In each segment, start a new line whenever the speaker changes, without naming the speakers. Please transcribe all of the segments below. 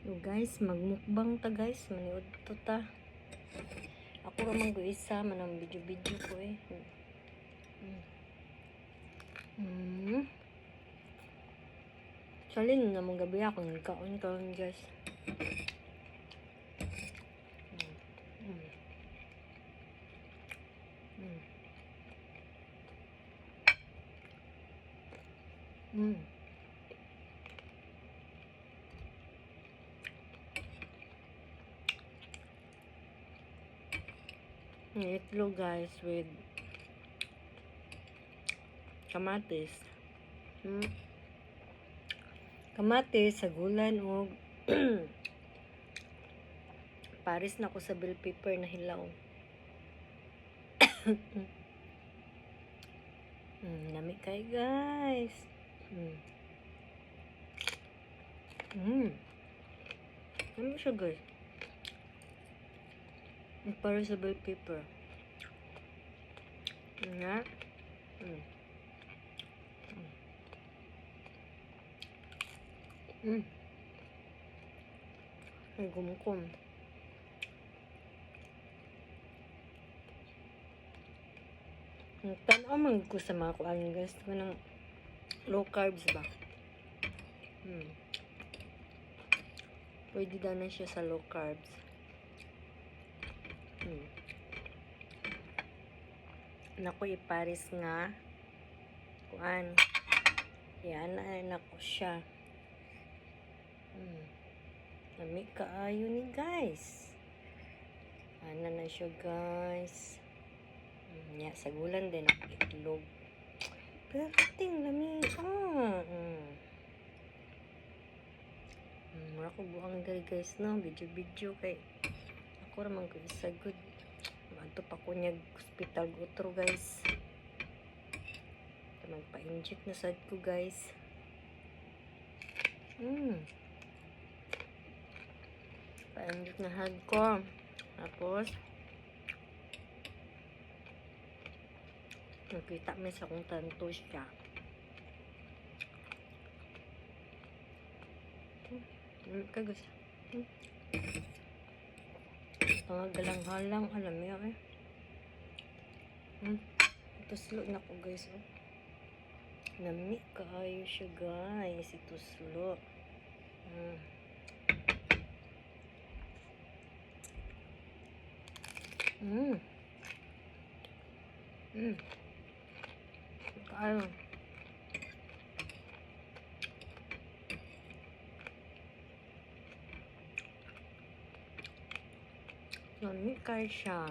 So guys, magmukbang ta guys, maniud to ta. Ako ramang ko isa manang video-video ko eh. Salin na mong gabi ako nagkaon guys. Itlog guys with kamatis. Kamatis, sagulan o paris na ko sa bell pepper na hilaw. Lami kay guys. Ano siya guys? Para sa bell pepper. Nga. Ay, gumukom. Tanaw man ko sa mga kuan guys. Ito ng low carbs ba? Pwede daw na siya sa low carbs. Naku, iparis nga kuan. Yan na ko siya. Lami kaayo ni guys. Ana na siya guys. Sagulan din ang itlog. Perfecting lami. Mura ko buang dali guys no. Video kay ako ramang ko isa good. Manto pa ko niya hospital gutro guys. Magpa-inject na sad ko guys. Pa-inject na had ko. Tapos nakita may sa kong tanto siya. Kagus. Mga galang-halang alam mo eh. Ito slow na ko guys. Lami kaayo siya guys. Ito slow. Kaayo. Lami kaayo siya.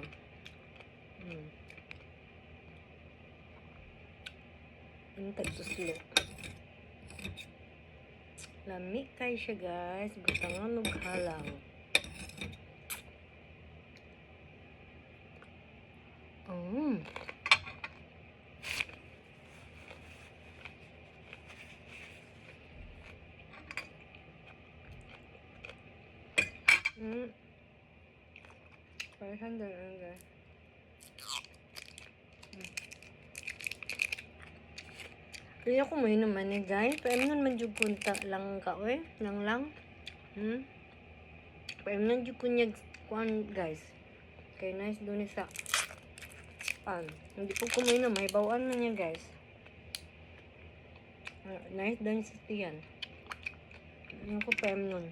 Tagsuslo. Lami kay siya guys. Butangan og halang. Parang guys. Kaya ako mo yun naman eh guys. Paim nun man punta lang ka eh. Lang. Paim nun dyan kunyag kuhan guys. Kaya nice doon sa hindi po kumain na may bawaan na niya guys. Nice doon sa tiyan. Ano ko paim nun.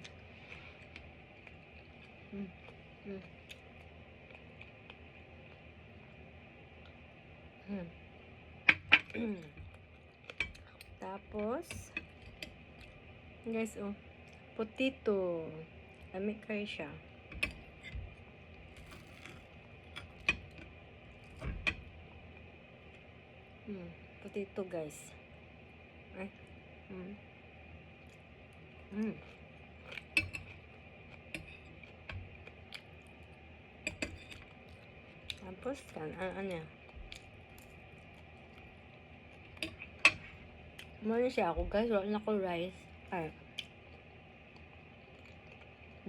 Tapos guys potato. Lami kayo siya. Potato guys. Ay. Tapos ano Muna siya ako guys. Wala na ko rice.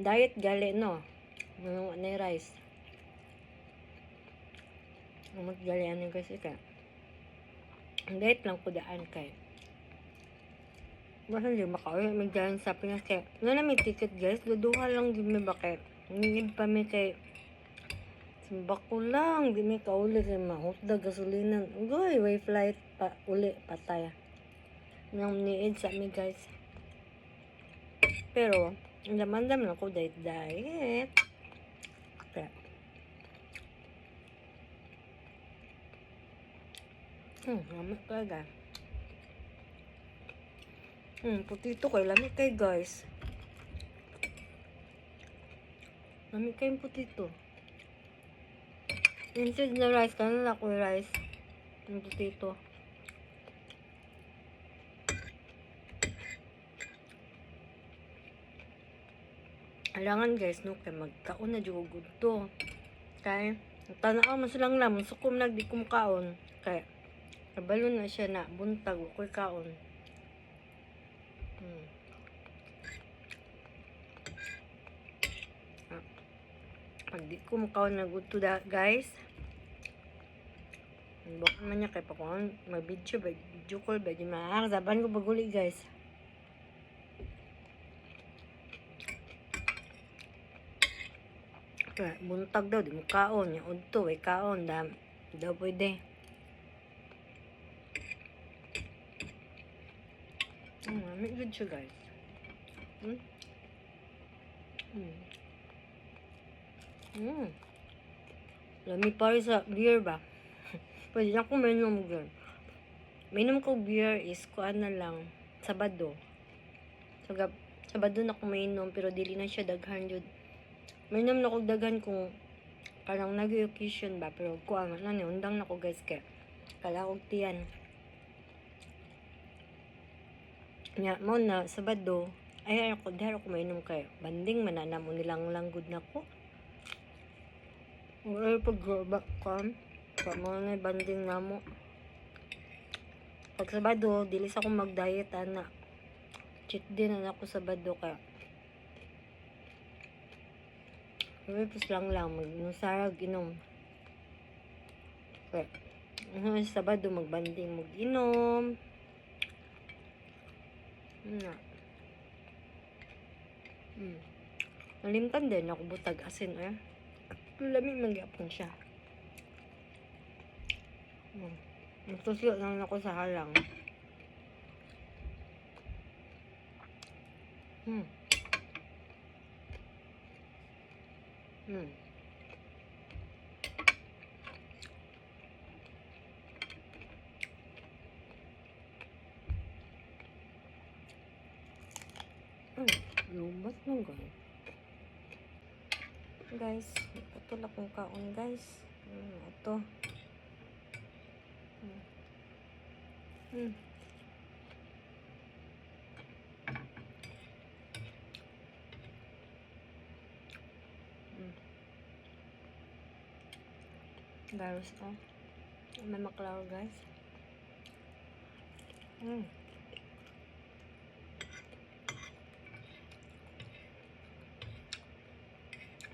Diet gali no. Wala na rice. Umot gali ano guys ika. Diet lang ko daan kay. Basta hindi makauwi. May dyan sa Pinas kaya. Nga na may ticket guys. Duduha lang din may bakit. Ngingid pa may kay. Simbak ko lang. Di may kauli kay mahusda gasolinan. Ugoy, way flight pa uli. Patay. Nang niid sa mi guys. Pero, andam-andam lang ko diet. Kaya. Lamig ka guys. Putito kay lamig kay guys. Lamig kay yung putito. Instead na rice, kanan ako yung rice. Yung putito. Alangan guys, no, kay magkaon na jugod to. Kay, tanaw man silang lamon, sukom nagdi kumkaon. Kay, kabalo na siya na, buntag, ako'y kaon. Pag di ko makaon na good to that guys, baka man niya kay pakuan mag-video ba, video call ba, di makakasaban ko baguli guys. Kaya buntag daw, di mo kaon, yung udto, ay kaon, daw pwede. May good siya guys. Lami pa rin sa beer ba? Pwede na akong mainom girl. Mainom ko beer is kuan na lang, Sabado. Sabado na akong mainom pero dili na siya daghan yun. Mainom na akong daghan kung parang nag-occasion ba pero kuan na ni undang na ko guys kaya kala og tiyan. Nya mo na Sabado ay ako dahil ako mainom kay banding manana mo nilang langgod na ko. Ay pag kam pa mo na banding na mo. Pag Sabado dili sa akong mag-diet ana. Cheat din na ako Sabado kaya. Pus lang magnusarag inom. Kaya Sabado magbanding mag-inom. Nalimtan din ako butag asin lamig magyapon siya. Nagsusiyo lang ako sa halang. Lumat na guys. Ito lang kong kaon guys. Ito. Garos ko. May maklaw guys.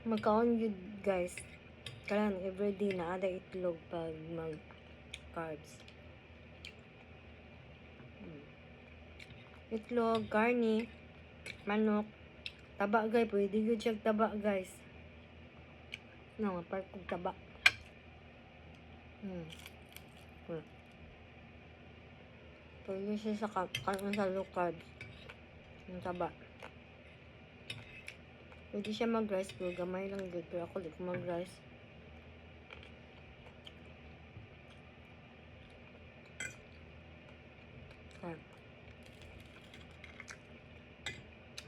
Magkaon yun guys. Kailangan everyday na ada itlog pag mag carbs. Itlog, garni, manok, taba guys. Pwede yun siya taba guys. Parang kong taba. Pwede siya sa low carbs. Yung taba. Pwede siya mag-rice pero gamay lang good. Pero ako di ko mag-rice.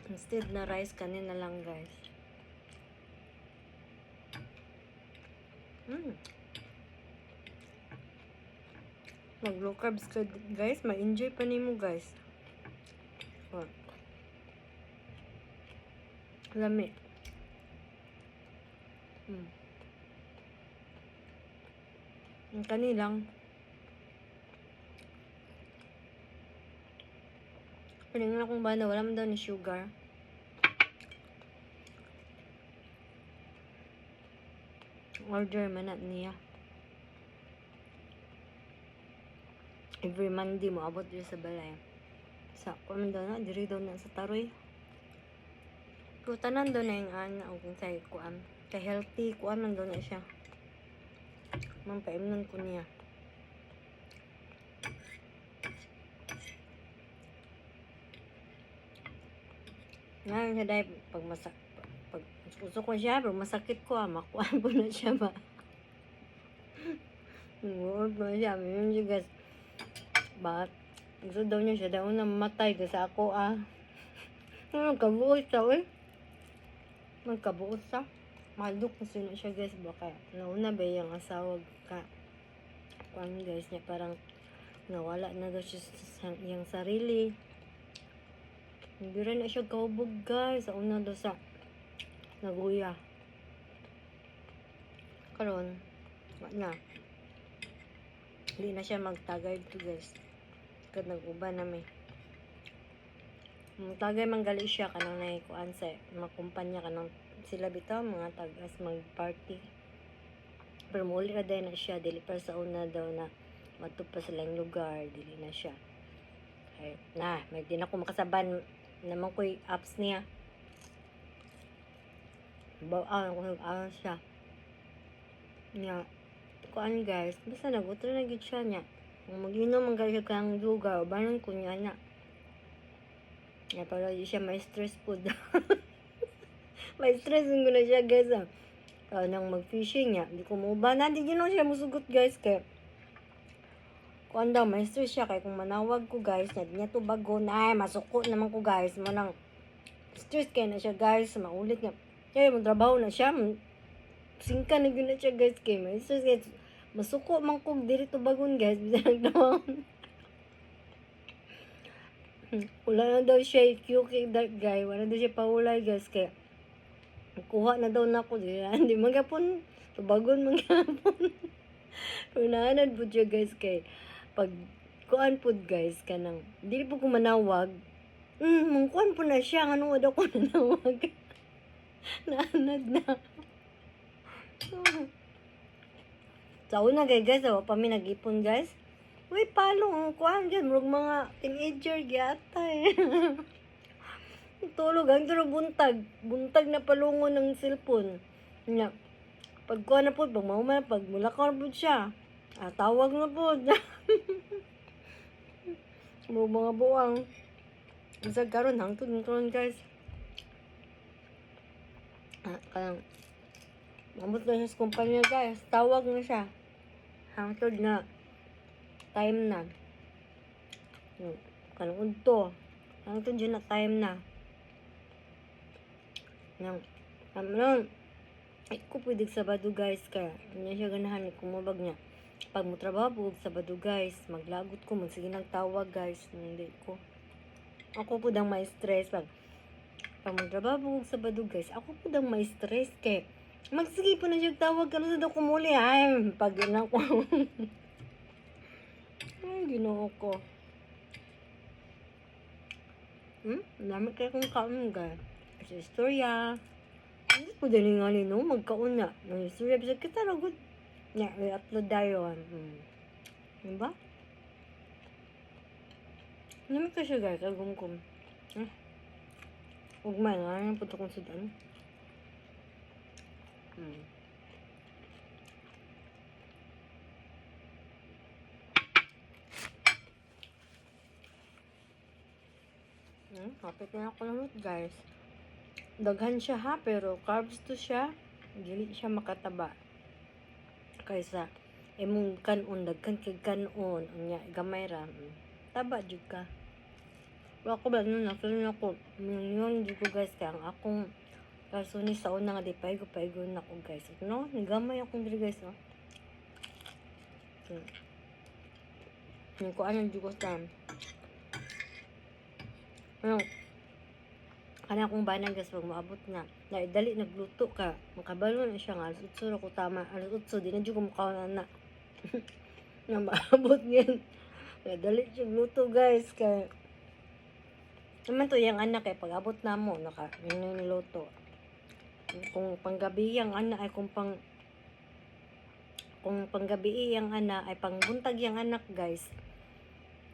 Instead na rice, kanina lang guys. Mag low carbs ka guys. Ma-enjoy pa nimo guys. Lami. Ang kanilang. Palingan akong banda. Wala man daw ni sugar. Order man na niya. Every Monday mo abot dito sa balay. Sa kuan daw na, diri daw na sa Taroy. Pero tanan daw na yung ana, o kung say kuan. Kay healthy, kuan man daw na siya. Mampaimnon ko niya. Ngayon siya dahil pag gusto ko siya, pero masakit ko makuan po na siya ba. Ngunod po na siya, yun siya guys. Bakit? Gusto daw niya siya daw na mamatay kasi ako magkabuot siya magkabuot siya. Maluk na sino siya guys, baka nauna ba yung asawa ka kuan guys niya, parang nawala na daw siya sa yung sarili. Hindi rin na siya kahubog guys, sa una daw sa naguya. Karon na hindi na siya magtagay to guys, kad nag-uban na may tagay manggali siya kanang naikuan sa mga kumpanya kanang sila bitaw mga tagas mag-party. Pero muli na dahil na siya, dili pa sa una daw na matupa silang lugar, dili na siya. Ay, may din ako makasaban naman ko'y apps niya. Bawaan ko siya. Nga, kuan guys, basta nag-utro na gid siya niya. Kung mag-inom ang gali kang lugar, banon ko niya na. Nga, para di siya may stress po daw. May stress ko na siya guys nang mag-fishing niya. Hindi ko mauban. Hindi ginaw siya musugot guys. Kaya kuan daw, may stress siya. Kaya kung manawag ko guys, niya to bago na. Ay, masuko naman ko guys. Manang stress kaya na siya guys. Maulit nga. Kaya magtrabaho na siya. Singka na yun na siya guys. Kaya may stress guys. Masuko man ko diri to bagon guys. Bisa nagdaw. Wala na daw siya QK that guy. Wala daw siya paulay guys. Kaya kuha na daw na ako diya. Hindi magapon. Tubagon magapon. Pero naanad po siya guys kay pag kuan po guys kanang dili po ko manawag. Mangkuan po na siya. Ano daw ko nanawag. Naanad na. Sa una kay guys, pa mi nag-ipon guys. Uy, palong kuan dyan. Murag mga teenager gyata tulog ang buntag. Buntag na palungon ng cellphone. Nga, pag kuha na po, pag mauma na, pag mulakaw na po siya. Tawag na po. Mga buwang. Isag karon hangtod ng karon guys. Kanang, mamot na siya sa kumpanya guys. Tawag na siya. Hangtod na. Time na. Kanang unto. Hangtod yun na time na. Ko pwede Sabado guys kaya niya siya ganahan kumubag niya pag mo trabaho Sabado guys maglagot ko sige nagtawag guys hindi ko ako po dang may stress pag mo trabaho Sabado guys ako po dang may stress kay magsige po na siya tawag ka na daw kumuli ay pag na ko ay ginoo ko dami kayo kong kaon guys sa istorya. Hindi po dali nga no, magkaon na. Ng istorya, bisa kita na good. Nga, may upload dayon. Diba? Nami ka siya guys, agumkum. Huwag man, nga punta kong sudan. Kapit na ako ng root guys. Daghan siya ha, pero carbs to siya. Dili siya makataba. Kaysa, mong kanon, daghan kay kanon. Anya, gamay ra. Taba jud ka. Pero ako ba, nakirin ako. Yun jud ko guys, kaya ang akong kaso ni sa una nga di paigo na ako guys. No, gamay akong diri guys. Yung kuan jud ko sa kana kong banang guys pag maabot na dali nagluto ka makabalo na siya nga alas 8 ko tama alas 8 di na dyan ko mukhaon na na maabot yan dali siya luto guys kaya naman to yung anak pag abot na mo yun niluto kung panggabi yung anak ay kung panggabi yung anak ay pangbuntag yung anak guys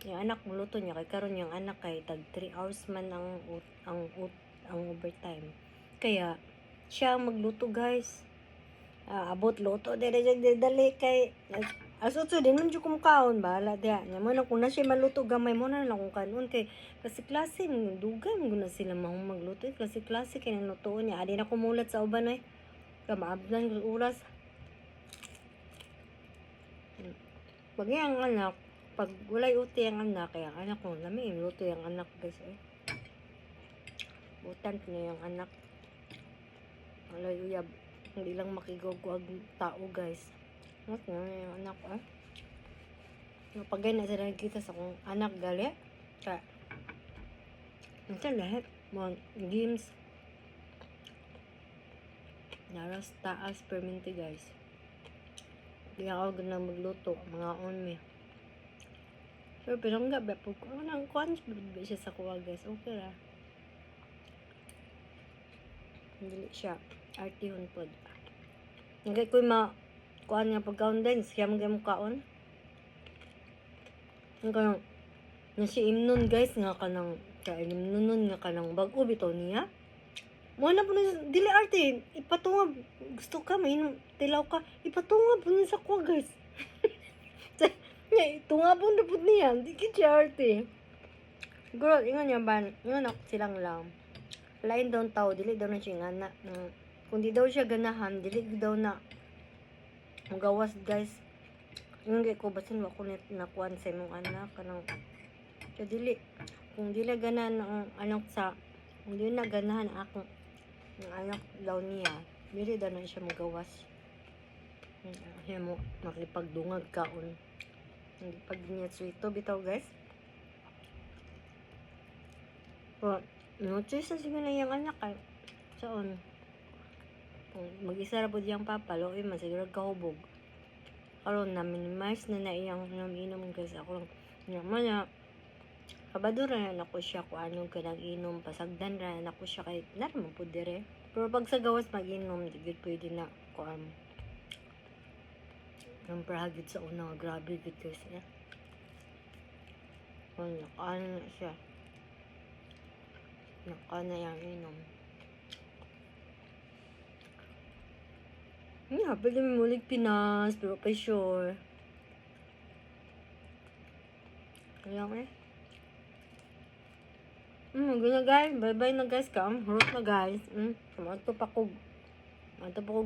Yung anak mo luto niya kay karon yung anak kay tag 3 hours man ang overtime. Kaya siya ang magluto guys. Abot luto dire dali kay asot din man jud kum kaon bahala diha. Nya mo na kung na siya maluto gamay mo na lang kung kanon kay kasi klase dugay mo na sila magluto klase kay nang lutoon niya. Adi na kumulat sa uban oy. Kamaablan yung oras. Pag ang anak, pag walay uti ang anak, kaya ang anak ko, lami luto yung anak guys eh. Butan ko na yung anak. Walay uyab. Hindi lang makigawag tao guys. What na yung anak ah. Pagay na sila nakikita sa kong anak gali. Kaya, ito lahat. Mga games. Naras taas perminti guys. Hindi ako ganang magluto. Mga onme. Pero pinangga ba po ko. Anong kuhan siya sa kuha guys. Okay lah. Hindi siya. Artihon po. Nagay ko yung kuhan nga pagkaon din. Siya mga kaon. Ang kanang nasiimnon guys nga kanang kainimnon nga kanang bago bitaw niya. Mo na po na dili arte ipatungab gusto ka mainom tilaw ka ipatungab po sa kuha guys. Nya tungabon na po niya di kid siya arte. Girl ingon niya ban ingon ako silang lang. Lain daw tao dili daw na siya ngana kung di daw siya ganahan dili daw na magawas guys. Ingon ko basin wa ko nakuan sa imong anak kanang so dili kung dili ganahan ang anak sa kung dili na ganahan ako ng anak daw niya dili daw na siya magawas. Siya mo makipagdungag kaon hindi pag niya suito bitaw guys. So, no choice na siguro na yung anak ay saon mag-isa ra po diyang papa loy man siguro kahubog karon na minimize na iyang inom guys ako lang naman na kabadura na ako siya kung anong kanang inom pasagdan ra na ako siya kay naman po dire pero pag sa gawas mag-inom di pwede na ko ang prahagid sa una grabe gid guys ya ano na siya nakana yung inom pwede mo mulig Pinas pero pa sure kaya guna guys bye bye na guys hurot na guys mato pa ko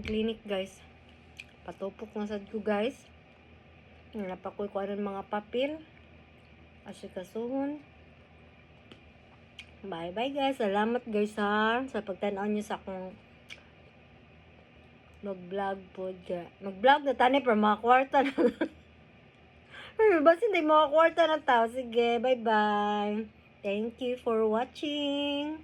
clinic guys patupok na sad ko guys napakoy ko aron mga papel asikasuhon. Bye bye guys salamat guys ha sa pagtan-aw niyo sa akong mag-vlog po mag-vlog na tani para mga kwarta na basin hindi mga kwarta na tao sige bye bye thank you for watching.